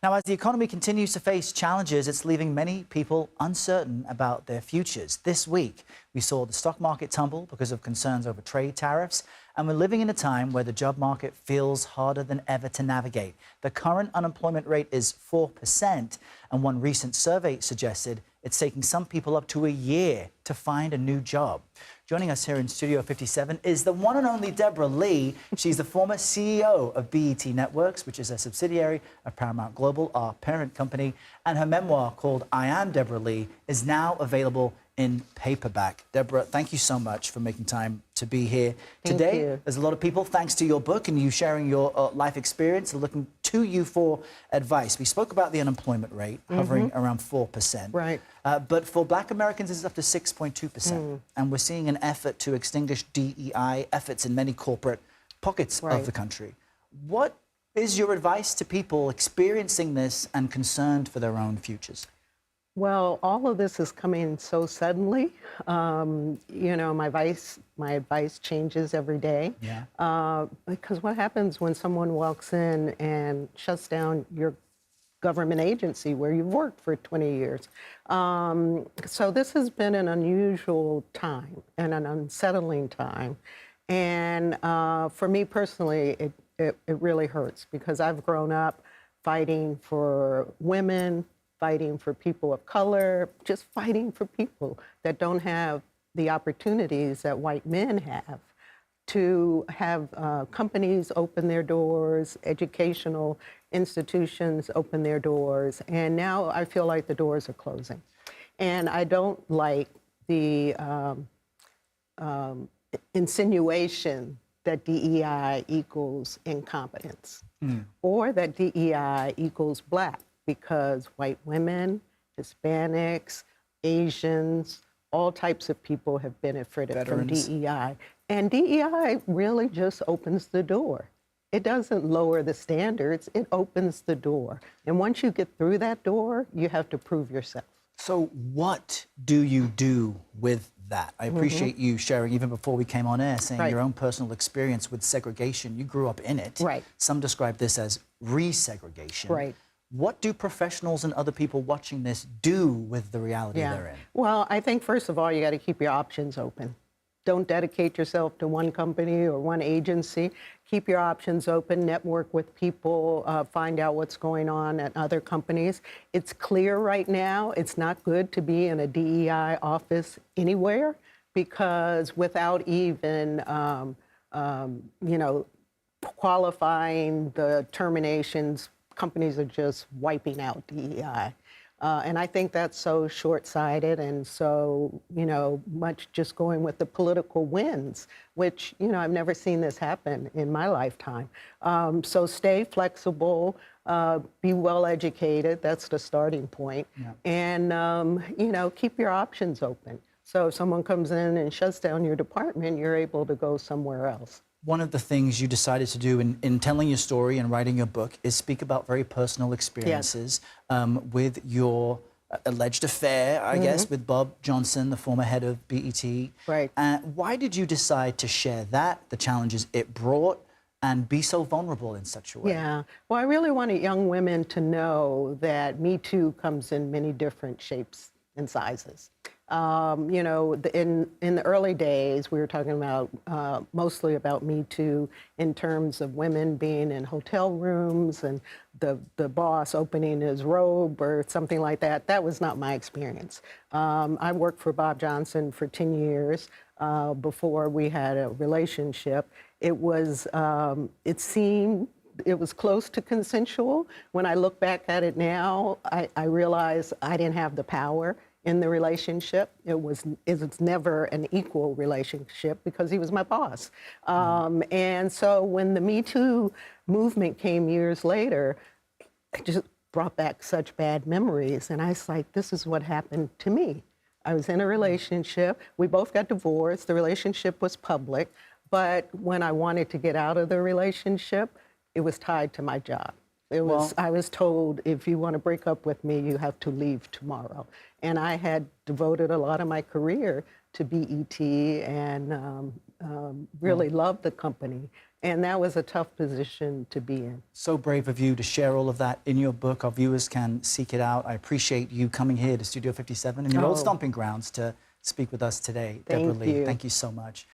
Now, as the economy continues to face challenges, it's leaving many people uncertain about their futures. This week, we saw the stock market tumble because of concerns over trade tariffs, and we're living in a time where the job market feels harder than ever to navigate. The current unemployment rate is 4%, and one recent survey suggested it's taking some people up to a year to find a new job. Joining us here in Studio 57 is the one and only Debra Lee. She's the former CEO of BET Networks, which is a subsidiary of Paramount Global, our parent company, and her memoir called I Am Debra Lee is now available in paperback. Debra, thank you so much for making time to be here today. Thank you. There's a lot of people, thanks to your book and you sharing your life experience, are looking to you for advice. We spoke about the unemployment rate hovering around 4%. Right. But for Black Americans, it's up to 6.2%. And we're seeing an effort to extinguish DEI efforts in many corporate pockets of the country. What is your advice to people experiencing this and concerned for their own futures? Well, all of this is coming so suddenly. You know, my advice changes every day. Yeah. Because what happens when someone walks in and shuts down your government agency where you've worked for 20 years? So this has been an unusual time and an unsettling time. And for me personally, it really hurts because I've grown up fighting for women, fighting for people of color, just fighting for people that don't have the opportunities that white men have to have companies open their doors, educational institutions open their doors, and now I feel like the doors are closing. And I don't like the insinuation that DEI equals incompetence or that DEI equals Black, because white women, Hispanics, Asians, all types of people have benefited Veterans. from DEI. And DEI really just opens the door. It doesn't lower the standards, it opens the door. And once you get through that door, you have to prove yourself. So what do you do with that? I appreciate you sharing, even before we came on air, saying your own personal experience with segregation. You grew up in it. Right. Some describe this as resegregation. Right. What do professionals and other people watching this do with the reality they're in? Well, I think first of all, you got to keep your options open. Don't dedicate yourself to one company or one agency. Keep your options open, network with people, find out what's going on at other companies. It's clear right now it's not good to be in a DEI office anywhere, because without even, you know, qualifying the terminations, companies are just wiping out DEI. And I think that's so short-sighted and so, you know, much just going with the political winds, which, you know, I've never seen this happen in my lifetime. So stay flexible, be well-educated, that's the starting point. Yeah. And, you know, keep your options open. So if someone comes in and shuts down your department, you're able to go somewhere else. One of the things you decided to do in telling your story and writing your book is speak about very personal experiences with your alleged affair, I guess, with Bob Johnson, the former head of BET. Right. Why did you decide to share that, the challenges it brought, and be so vulnerable in such a way? Yeah. Well, I really wanted young women to know that Me Too comes in many different shapes and sizes. You know, in the early days, we were talking about mostly about Me Too in terms of women being in hotel rooms and the boss opening his robe or something like that. That was not my experience. I worked for Bob Johnson for 10 years before we had a relationship. It was, it seemed, it was close to consensual. When I look back at it now, I realize I didn't have the power in the relationship. It's never an equal relationship because he was my boss. And so when the Me Too movement came years later, it just brought back such bad memories. And I was like, this is what happened to me. I was in a relationship. We both got divorced. The relationship was public. But when I wanted to get out of the relationship, it was tied to my job. I was told, if you want to break up with me, you have to leave tomorrow. And I had devoted a lot of my career to BET and really loved the company. And that was a tough position to be in. So brave of you to share all of that in your book. Our viewers can seek it out. I appreciate you coming here to Studio 57 and your old stomping grounds to speak with us today. Debra Lee, thank you so much.